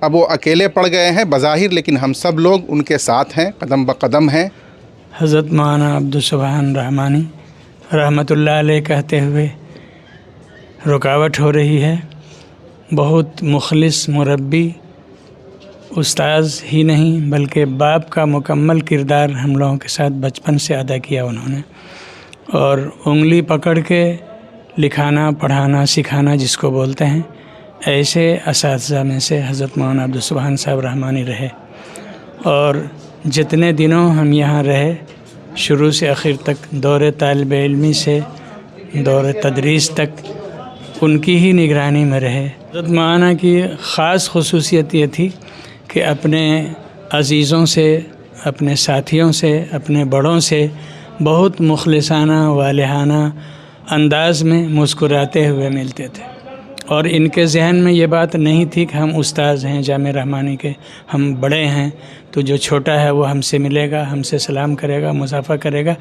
اب وہ اکیلے پڑ گئے ہیں بظاہر، لیکن ہم سب لوگ ان کے ساتھ ہیں، قدم بقدم ہیں۔ حضرت مولانا عبدالسبحان رحمانی رحمۃ اللہ علیہ کہتے ہوئے رکاوٹ ہو رہی ہے۔ بہت مخلص مربی، استاذ ہی نہیں بلکہ باپ کا مکمل کردار ہم لوگوں کے ساتھ بچپن سے ادا کیا انہوں نے، اور انگلی پکڑ کے لکھانا پڑھانا سکھانا جس کو بولتے ہیں، ایسے اساتذہ میں سے حضرت مولانا عبدالسبحان صاحب رحمانی رہے۔ اور جتنے دنوں ہم یہاں رہے، شروع سے آخر تک، دور طالب علمی سے دور تدریس تک ان کی ہی نگرانی میں رہے۔ حضرت مولانا کی خاص خصوصیت یہ تھی کہ اپنے عزیزوں سے، اپنے ساتھیوں سے، اپنے بڑوں سے بہت مخلصانہ والہانہ انداز میں مسکراتے ہوئے ملتے تھے، اور ان کے ذہن میں یہ بات نہیں تھی کہ ہم استاذ ہیں جامعہ رحمانی کے، ہم بڑے ہیں تو جو چھوٹا ہے وہ ہم سے ملے گا، ہم سے سلام کرے گا، مصافحہ کرے گا،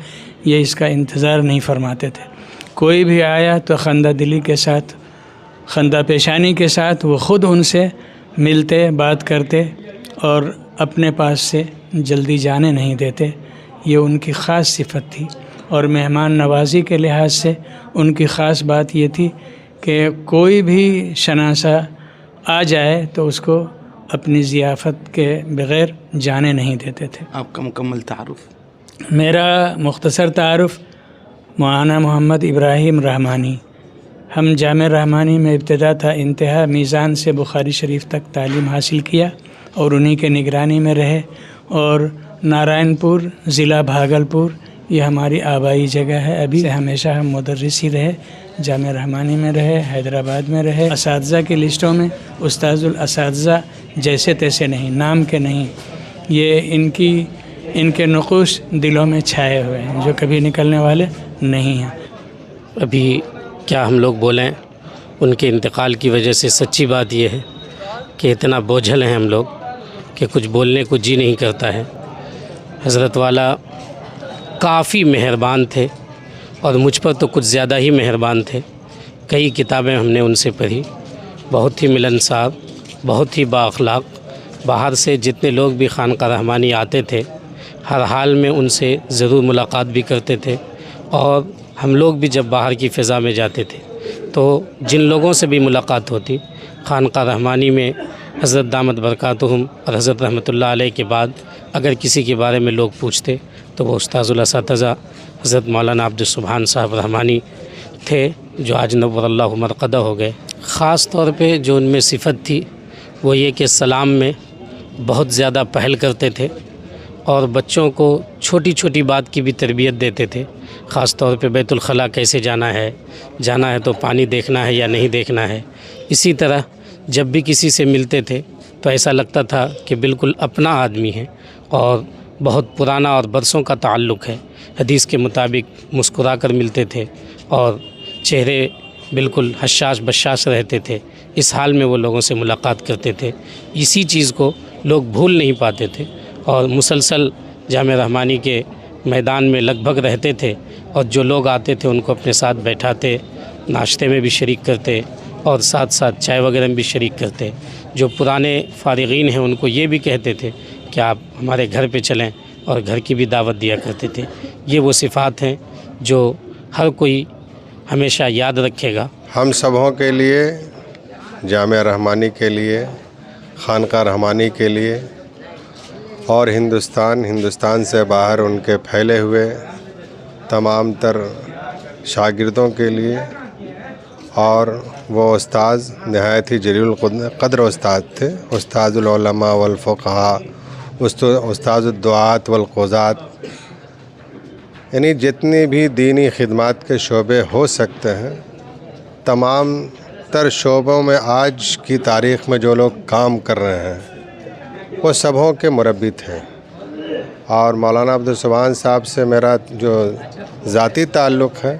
یہ اس کا انتظار نہیں فرماتے تھے۔ کوئی بھی آیا تو خندہ دلی کے ساتھ، خندہ پیشانی کے ساتھ وہ خود ان سے ملتے، بات کرتے، اور اپنے پاس سے جلدی جانے نہیں دیتے۔ یہ ان کی خاص صفت تھی۔ اور مہمان نوازی کے لحاظ سے ان کی خاص بات یہ تھی کہ کوئی بھی شناسہ آ جائے تو اس کو اپنی ضیافت کے بغیر جانے نہیں دیتے تھے۔ آپ کا مکمل تعارف؟ میرا مختصر تعارف مولانا محمد ابراہیم رحمانی۔ ہم جامعہ رحمانی میں ابتدا تھا انتہا میزان سے بخاری شریف تک تعلیم حاصل کیا اور انہی کے نگرانی میں رہے، اور نارائن پور ضلع بھاگلپور یہ ہماری آبائی جگہ ہے۔ ابھی سے ہمیشہ ہم مدرس ہی رہے، جامعہ رحمانی میں رہے، حیدرآباد میں رہے۔ اساتذہ کی لسٹوں میں استاذ الاساتذہ جیسے تیسے نہیں، نام کے نہیں، یہ ان کے نقوش دلوں میں چھائے ہوئے ہیں جو کبھی نکلنے والے نہیں ہیں۔ ابھی کیا ہم لوگ بولیں، ان کے انتقال کی وجہ سے سچی بات یہ ہے کہ اتنا بوجھل ہیں ہم لوگ کہ کچھ بولنے کو جی نہیں کرتا ہے۔ حضرت والا کافی مہربان تھے، اور مجھ پر تو کچھ زیادہ ہی مہربان تھے۔ کئی کتابیں ہم نے ان سے پڑھی، بہت ہی ملنسار، بہت ہی بااخلاق۔ باہر سے جتنے لوگ بھی خانقاہ رحمانی آتے تھے، ہر حال میں ان سے ضرور ملاقات بھی کرتے تھے، اور ہم لوگ بھی جب باہر کی فضا میں جاتے تھے تو جن لوگوں سے بھی ملاقات ہوتی، خانقاہ رحمانی میں حضرت دامت برکاتہم اور حضرت رحمۃ اللہ علیہ کے بعد اگر کسی کے بارے میں لوگ پوچھتے تو وہ استاذ الاساتذہ حضرت مولانا عبدالسبحان صاحب رحمانی تھے، جو آج نور اللہ مرقدہ ہو گئے۔ خاص طور پہ جو ان میں صفت تھی وہ یہ کہ سلام میں بہت زیادہ پہل کرتے تھے، اور بچوں کو چھوٹی چھوٹی بات کی بھی تربیت دیتے تھے۔ خاص طور پہ بیت الخلاء کیسے جانا ہے تو پانی دیکھنا ہے یا نہیں دیکھنا ہے۔ اسی طرح جب بھی کسی سے ملتے تھے تو ایسا لگتا تھا کہ بالکل اپنا آدمی ہے، اور بہت پرانا اور برسوں کا تعلق ہے۔ حدیث کے مطابق مسکرا کر ملتے تھے، اور چہرے بالکل حشاش بشاش رہتے تھے۔ اس حال میں وہ لوگوں سے ملاقات کرتے تھے۔ اسی چیز کو لوگ بھول نہیں پاتے تھے، اور مسلسل جامعہ رحمانی کے میدان میں لگ بھگ رہتے تھے، اور جو لوگ آتے تھے ان کو اپنے ساتھ بیٹھاتے، ناشتے میں بھی شریک کرتے، اور ساتھ ساتھ چائے وغیرہ میں بھی شریک کرتے۔ جو پرانے فارغین ہیں ان کو یہ بھی کہتے تھے کہ آپ ہمارے گھر پہ چلیں، اور گھر کی بھی دعوت دیا کرتے تھے۔ یہ وہ صفات ہیں جو ہر کوئی ہمیشہ یاد رکھے گا۔ ہم سبوں کے لیے، جامعہ رحمانی کے لیے، خانقاہ رحمانی کے لیے، اور ہندوستان سے باہر ان کے پھیلے ہوئے تمام تر شاگردوں کے لیے، اور وہ استاذ نہایت ہی جلیل القدر استاد تھے، استاذ العلماء والفقہاء، استاذ الدعات والقضات، یعنی جتنی بھی دینی خدمات کے شعبے ہو سکتے ہیں، تمام تر شعبوں میں آج کی تاریخ میں جو لوگ کام کر رہے ہیں وہ سبوں کے مربی تھے۔ اور مولانا عبدالسبحان صاحب سے میرا جو ذاتی تعلق ہے،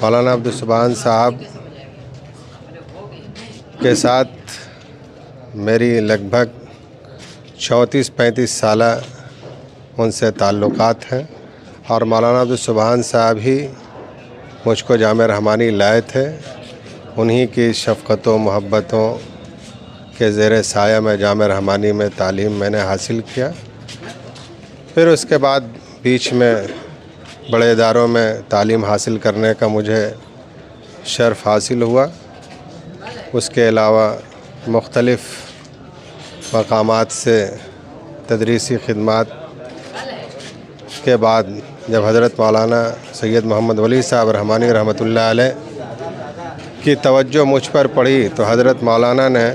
مولانا عبدالسبحان صاحب کے ساتھ میری لگ بھگ 34-35 سالہ ان سے تعلقات ہیں، اور مولانا عبدالسبحان صاحب ہی مجھ کو جامعہ رحمانی لائے تھے۔ انہی کی شفقت و محبتوں کے زیر سایہ میں جامعہ رحمانی میں تعلیم میں نے حاصل کیا. پھر اس کے بعد بیچ میں بڑے اداروں میں تعلیم حاصل کرنے کا مجھے شرف حاصل ہوا. اس کے علاوہ مختلف مقامات سے تدریسی خدمات کے بعد جب حضرت مولانا سید محمد ولی صاحب رحمانی رحمۃ اللہ علیہ کی توجہ مجھ پر پڑی تو حضرت مولانا نے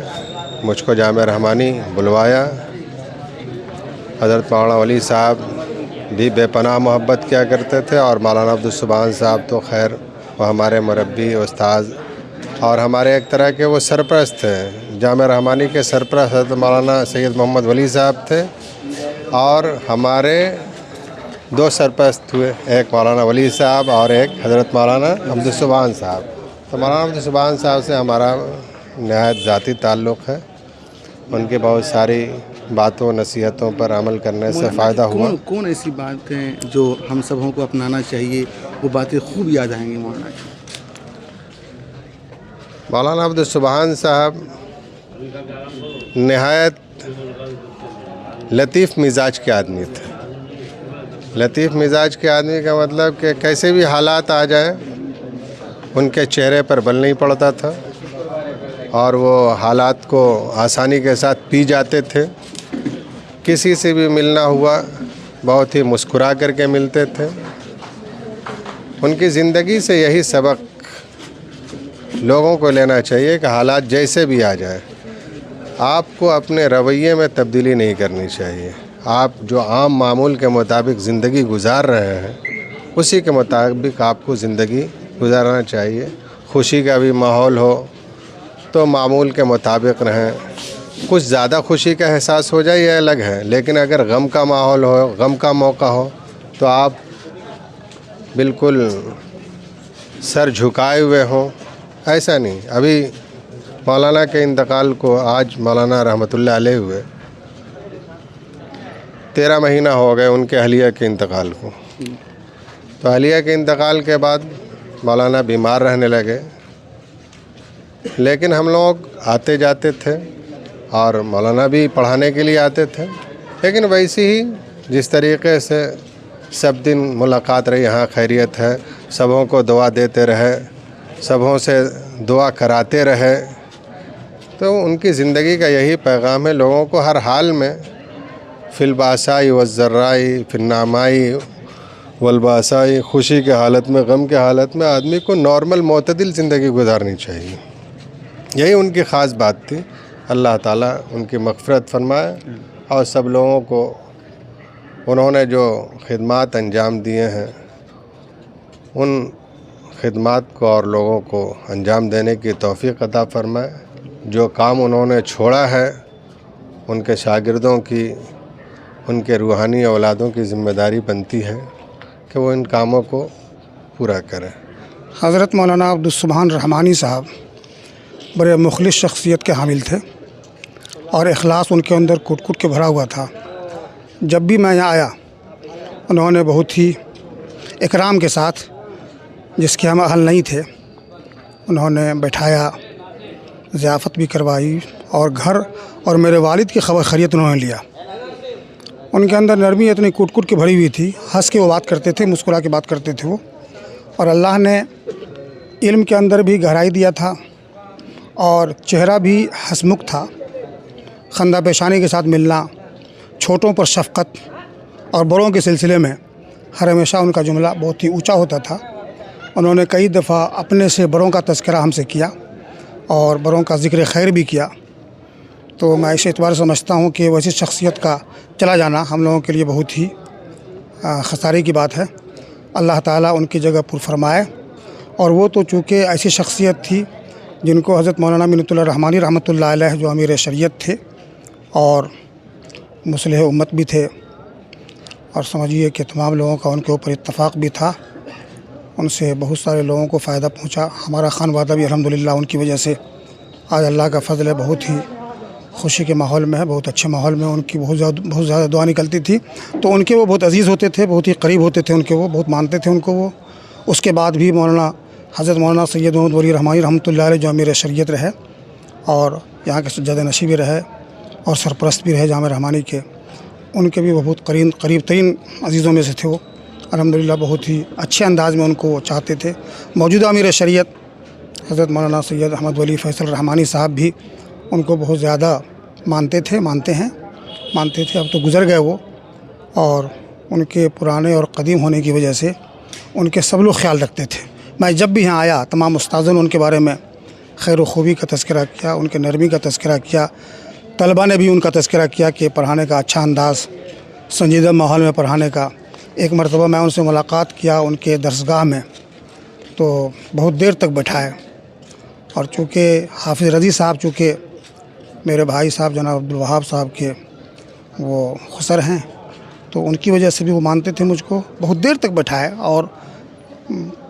مجھ کو جامعہ رحمانی بلوایا. حضرت مولانا ولی صاحب بھی بے پناہ محبت کیا کرتے تھے اور مولانا عبدالسبحان صاحب تو خیر وہ ہمارے مربی استاذ اور ہمارے ایک طرح کے وہ سرپرست تھے. جامعہ رحمانی کے سرپرست حضرت مولانا سید محمد ولی صاحب تھے اور ہمارے دو سرپرست ہوئے، ایک مولانا ولی صاحب اور ایک حضرت مولانا عبدالسبحان صاحب. تو مولانا عبدالسبحان صاحب سے ہمارا نہایت ذاتی تعلق ہے. ان کی بہت ساری باتوں نصیحتوں پر عمل کرنے سے فائدہ ہوا. کون ایسی باتیں جو ہم سبوں کو اپنانا چاہیے، وہ باتیں خوب یاد آئیں گی مولانا کی؟ مولانا عبدالسبحان صاحب نہایت لطیف مزاج کے آدمی تھے. لطیف مزاج کے آدمی کا مطلب کہ کیسے بھی حالات آ جائیں ان کے چہرے پر بل نہیں پڑتا تھا اور وہ حالات کو آسانی کے ساتھ پی جاتے تھے. کسی سے بھی ملنا ہوا بہت ہی مسکرا کر کے ملتے تھے. ان کی زندگی سے یہی سبق لوگوں کو لینا چاہیے کہ حالات جیسے بھی آ جائیں آپ کو اپنے رویے میں تبدیلی نہیں کرنی چاہیے. آپ جو عام معمول کے مطابق زندگی گزار رہے ہیں اسی کے مطابق آپ کو زندگی گزارنا چاہیے. خوشی کا بھی ماحول ہو تو معمول کے مطابق رہیں. کچھ زیادہ خوشی کا احساس ہو جائے یہ الگ ہے، لیکن اگر غم کا ماحول ہو، غم کا موقع ہو تو آپ بالکل سر جھکائے ہوئے ہوں. ایسا نہیں. ابھی مولانا کے انتقال کو آج مولانا رحمۃ اللہ علیہ ہوئے 13 مہینہ ہو گئے ان کے اہلیہ کے انتقال کو. تو اہلیہ کے انتقال کے بعد مولانا بیمار رہنے لگے، لیکن ہم لوگ آتے جاتے تھے اور مولانا بھی پڑھانے کے لیے آتے تھے. لیکن ویسے ہی جس طریقے سے سب دن ملاقات رہی، یہاں خیریت ہے، سبوں کو دعا دیتے رہے، سبوں سے دعا کراتے رہے. تو ان کی زندگی کا یہی پیغام ہے لوگوں کو ہر حال میں فی الباسائی والضرائی فی النعمائی والباسائی، خوشی کے حالت میں غم کے حالت میں آدمی کو نارمل معتدل زندگی گزارنی چاہیے. یہی ان کی خاص بات تھی. اللہ تعالیٰ ان کی مغفرت فرمائے اور سب لوگوں کو انہوں نے جو خدمات انجام دیے ہیں ان خدمات کو اور لوگوں کو انجام دینے کی توفیق عطا فرمائے. جو کام انہوں نے چھوڑا ہے ان کے شاگردوں کی، ان کے روحانی اولادوں کی ذمہ داری بنتی ہے کہ وہ ان کاموں کو پورا کریں. حضرت مولانا عبدالسبحان رحمانی صاحب بڑے مخلص شخصیت کے حامل تھے اور اخلاص ان کے اندر کٹ کٹ کے بھرا ہوا تھا. جب بھی میں یہاں آیا انہوں نے بہت ہی اکرام کے ساتھ، جس کے ہم اہل نہیں تھے، انہوں نے بٹھایا، ضیافت بھی کروائی اور گھر اور میرے والد کی خبر خیریت انہوں نے لیا. ان کے اندر نرمی اتنی کٹ کٹ کے بھری ہوئی تھی، ہنس کے وہ بات کرتے تھے، مسکرا کے بات کرتے تھے وہ. اور اللہ نے علم کے اندر بھی گہرائی دیا تھا اور چہرہ بھی ہنسمکھ تھا. خندہ پیشانی کے ساتھ ملنا، چھوٹوں پر شفقت اور بڑوں کے سلسلے میں ہر ہمیشہ ان کا جملہ بہت ہی اونچا ہوتا تھا. انہوں نے کئی دفعہ اپنے سے بڑوں کا تذکرہ ہم سے کیا اور بڑوں کا ذکر خیر بھی کیا. تو میں اس اعتبار سے سمجھتا ہوں کہ ویسی شخصیت کا چلا جانا ہم لوگوں کے لیے بہت ہی خسارے کی بات ہے. اللہ تعالیٰ ان کی جگہ پر فرمائے. اور وہ تو چونکہ ایسی شخصیت تھی جن کو حضرت مولانا منت اللہ رحمانی رحمۃ اللہ علیہ جو امیر شریعت تھے اور مصلح امت بھی تھے، اور سمجھیے کہ تمام لوگوں کا ان کے اوپر اتفاق بھی تھا. ان سے بہت سارے لوگوں کو فائدہ پہنچا. ہمارا خانوادہ بھی الحمدللہ ان کی وجہ سے آج اللہ کا فضل ہے بہت ہی خوشی کے ماحول میں ہے، بہت اچھے ماحول میں. ان کی بہت زیادہ دعا نکلتی تھی. تو ان کے وہ بہت عزیز ہوتے تھے، بہت ہی قریب ہوتے تھے، ان کے وہ بہت مانتے تھے ان کو وہ. اس کے بعد بھی حضرت مولانا سید محمد ولی رحمانی رحمۃ اللہ علیہ جو امیر شریعت رہے، اور یہاں کے سجادہ نشین بھی رہے اور سرپرست بھی رہے جامعہ رحمانی کے. ان کے بھی وہ بہت قریب ترین عزیزوں میں سے تھے. وہ الحمدللہ بہت ہی اچھے انداز میں ان کو چاہتے تھے. موجودہ امیر شریعت حضرت مولانا سید احمد ولی فیصل رحمانی صاحب بھی ان کو بہت زیادہ مانتے ہیں. اب تو گزر گئے وہ, اور ان کے پرانے اور قدیم ہونے کی وجہ سے ان کے سب لوگ خیال رکھتے تھے. میں جب بھی یہاں آیا تمام استاذوں نے ان کے بارے میں خیر و خوبی کا تذکرہ کیا, ان کے نرمی کا تذکرہ کیا. طلباء نے بھی ان کا تذکرہ کیا کہ پڑھانے کا اچھا انداز, سنجیدہ ماحول میں پڑھانے کا. ایک مرتبہ میں ان سے ملاقات کیا ان کے درسگاہ میں, تو بہت دیر تک بٹھائے. اور چونکہ حافظ رضی صاحب چونکہ میرے بھائی صاحب جناب عبدالوہاب صاحب کے وہ خسر ہیں, تو ان کی وجہ سے بھی وہ مانتے تھے مجھ کو. بہت دیر تک بٹھائے اور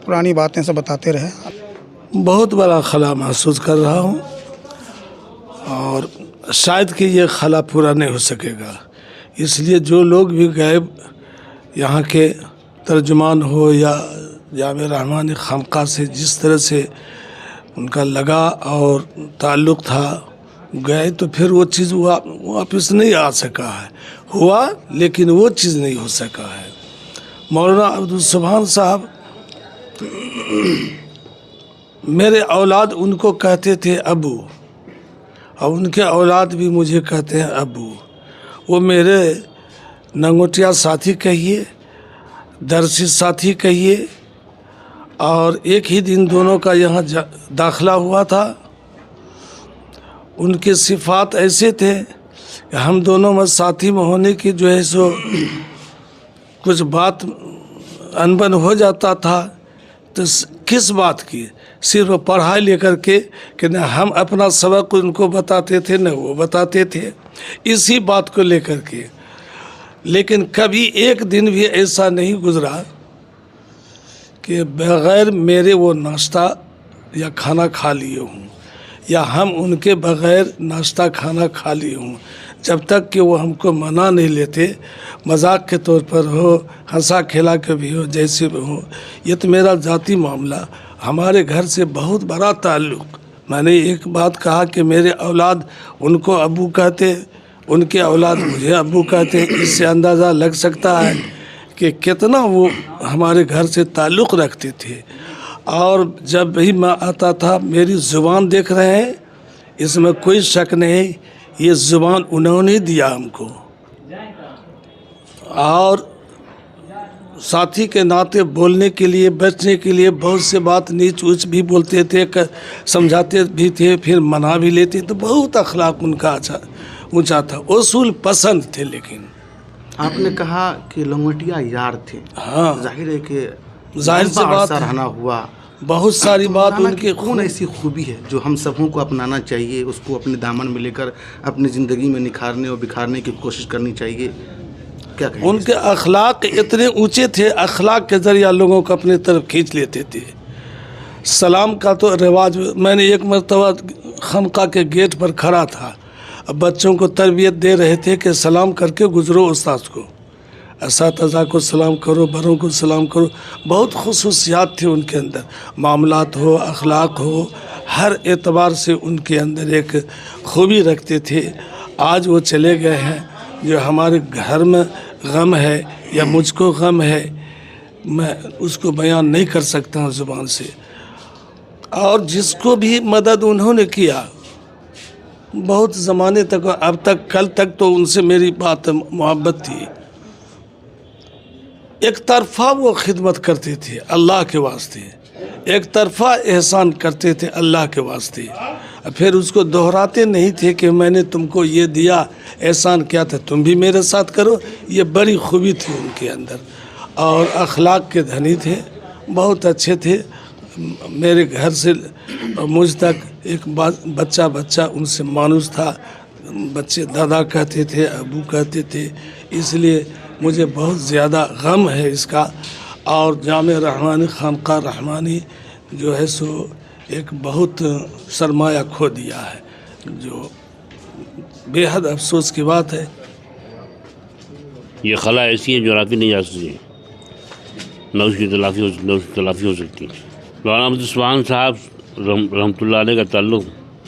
پرانی باتیں سے بتاتے رہے. بہت بڑا خلا محسوس کر رہا ہوں, اور شاید کہ یہ خلا پورا نہیں ہو سکے گا. اس لیے جو لوگ بھی گئے, یہاں کے ترجمان ہو یا جامعہ رحمانی خانقاہ سے جس طرح سے ان کا لگا اور تعلق تھا, گئے تو پھر وہ چیز واپس نہیں آ سکا ہے. ہوا لیکن وہ چیز نہیں ہو سکا ہے. مولانا عبدالسبحان صاحب, میرے اولاد ان کو کہتے تھے ابو, اور ان کے اولاد بھی مجھے کہتے ہیں ابو. وہ میرے ننگوٹیا ساتھی کہیے, درسی ساتھی کہیے, اور ایک ہی دن دونوں کا یہاں داخلہ ہوا تھا. ان کے صفات ایسے تھے کہ ہم دونوں میں ساتھی میں ہونے کی جو ہے سو کچھ بات انبن ہو جاتا تھا. تو کس بات کی, صرف پڑھائی لے کر کے کہ نہ ہم اپنا سبق ان کو بتاتے تھے نہ وہ بتاتے تھے, اسی بات کو لے کر کے. لیکن کبھی ایک دن بھی ایسا نہیں گزرا کہ بغیر میرے وہ ناشتہ یا کھانا کھا لیے ہوں, یا ہم ان کے بغیر ناشتہ کھانا کھا لیے ہوں, جب تک کہ وہ ہم کو منع نہیں لیتے. مذاق کے طور پر ہو, ہنسا کھیلا کے بھی ہو, جیسے بھی ہو. یہ تو میرا ذاتی معاملہ, ہمارے گھر سے بہت بڑا تعلق. میں نے ایک بات کہا کہ میرے اولاد ان کو ابو کہتے, ان کے اولاد مجھے ابو کہتے. اس سے اندازہ لگ سکتا ہے کہ کتنا وہ ہمارے گھر سے تعلق رکھتے تھے. اور جب بھی میں آتا تھا, میری زبان دیکھ رہے ہیں, اس میں کوئی شک نہیں, یہ زبان انہوں نے دیا ہم کو. اور ساتھی کے ناطے بولنے کے لیے, بچنے کے لیے بہت سے بات نیچ اونچ بھی بولتے تھے, سمجھاتے بھی تھے, پھر منا بھی لیتے. تو بہت اخلاق ان کا اونچا تھا, اصول پسند تھے. لیکن آپ نے کہا کہ لنگوٹیا یار تھے. ہاں, ظاہر ہے کہ ظاہر سے بات رہنا ہوا. بہت ساری بات ان کی. کون ایسی خوبی ہے جو ہم سبوں کو اپنانا چاہیے, اس کو اپنے دامن میں لے کر اپنی زندگی میں نکھارنے اور بکھارنے کی کوشش کرنی چاہیے؟ کیا کہیں؟ ان کے اخلاق اتنے اونچے تھے, اخلاق کے ذریعہ لوگوں کو اپنی طرف کھینچ لیتے تھے. سلام کا تو رواج, میں نے ایک مرتبہ خانقاہ کے گیٹ پر کھڑا تھا, اب بچوں کو تربیت دے رہے تھے کہ سلام کر کے گزرو استاد کو, اساتذہ کو سلام کرو, بڑوں کو سلام کرو. بہت خصوصیات تھے ان کے اندر, معاملات ہو, اخلاق ہو, ہر اعتبار سے ان کے اندر ایک خوبی رکھتے تھے. آج وہ چلے گئے ہیں. جو ہمارے گھر میں غم ہے یا مجھ کو غم ہے, میں اس کو بیان نہیں کر سکتا ہوں زبان سے. اور جس کو بھی مدد انہوں نے کیا, بہت زمانے تک, اب تک کل تک تو ان سے میری بات محبت تھی. ایک طرفہ وہ خدمت کرتے تھے اللہ کے واسطے, ایک طرفہ احسان کرتے تھے اللہ کے واسطے. پھر اس کو دہراتے نہیں تھے کہ میں نے تم کو یہ دیا, احسان کیا تھا, تم بھی میرے ساتھ کرو. یہ بڑی خوبی تھی ان کے اندر. اور اخلاق کے دھنی تھے, بہت اچھے تھے. میرے گھر سے مجھ تک ایک بچہ ان سے مانوس تھا. بچے دادا کہتے تھے, ابو کہتے تھے. اس لیے مجھے بہت زیادہ غم ہے اس کا. اور جامعہ رحمانی خانقاہ رحمانی جو ہے سو ایک بہت سرمایہ کھو دیا ہے, جو بے حد افسوس کی بات ہے. یہ خلا ایسی ہے جو رافی نہیں جا سکتی, نہ اس کی تلافی ہو سکتی. مولانا عبدالسبحان صاحب رحمۃ اللہ علیہ کا تعلق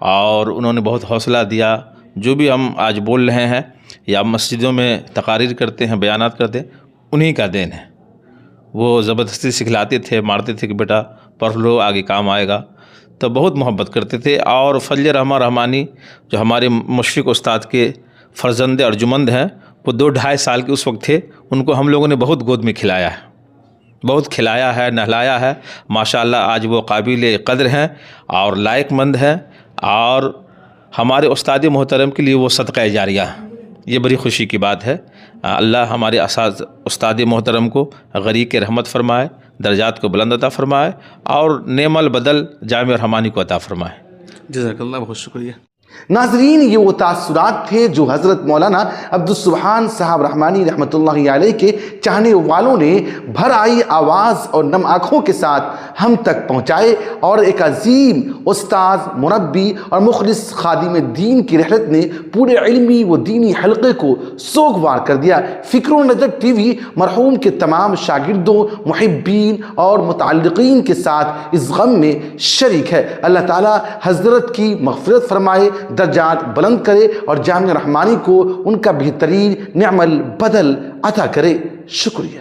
اور انہوں نے بہت حوصلہ دیا. جو بھی ہم آج بول رہے ہیں یا مسجدوں میں تقاریر کرتے ہیں, بیانات کرتے ہیں, انہی کا دین ہے. وہ زبردستی سکھلاتے تھے, مارتے تھے کہ بیٹا پڑھ لو آگے کام آئے گا. تو بہت محبت کرتے تھے. اور فضل رحمٰن رحمانی جو ہمارے مشفق استاد کے فرزند ارجمند ہیں, وہ 2-2.5 سال کے اس وقت تھے. ان کو ہم لوگوں نے بہت گود میں کھلایا ہے, بہت کھلایا ہے, نہلایا ہے. ماشاءاللہ آج وہ قابل قدر ہیں اور لائق مند ہیں, اور ہمارے استاد محترم کے لیے وہ صدقہ جاریہ ہے. یہ بڑی خوشی کی بات ہے. اللہ ہمارے استاد محترم کو غریق رحمت فرمائے, درجات کو بلند عطا فرمائے, اور نعم البدل جامعہ رحمانی کو عطا فرمائے. جزاک اللہ, بہت شکریہ. ناظرین, یہ وہ تاثرات تھے جو حضرت مولانا عبدالسبحان صاحب رحمانی رحمۃ اللہ علیہ کے چاہنے والوں نے بھر آئی آواز اور نم آنکھوں کے ساتھ ہم تک پہنچائے, اور ایک عظیم استاذ, مربی اور مخلص خادم دین کی رحلت نے پورے علمی و دینی حلقے کو سوگوار کر دیا. فکر و نظر ٹی وی مرحوم کے تمام شاگردوں, محبین اور متعلقین کے ساتھ اس غم میں شریک ہے. اللہ تعالی حضرت کی مغفرت فرمائے, درجات بلند کرے, اور جامعہ رحمانی کو ان کا بہترین نعم البدل عطا کرے. شکریہ.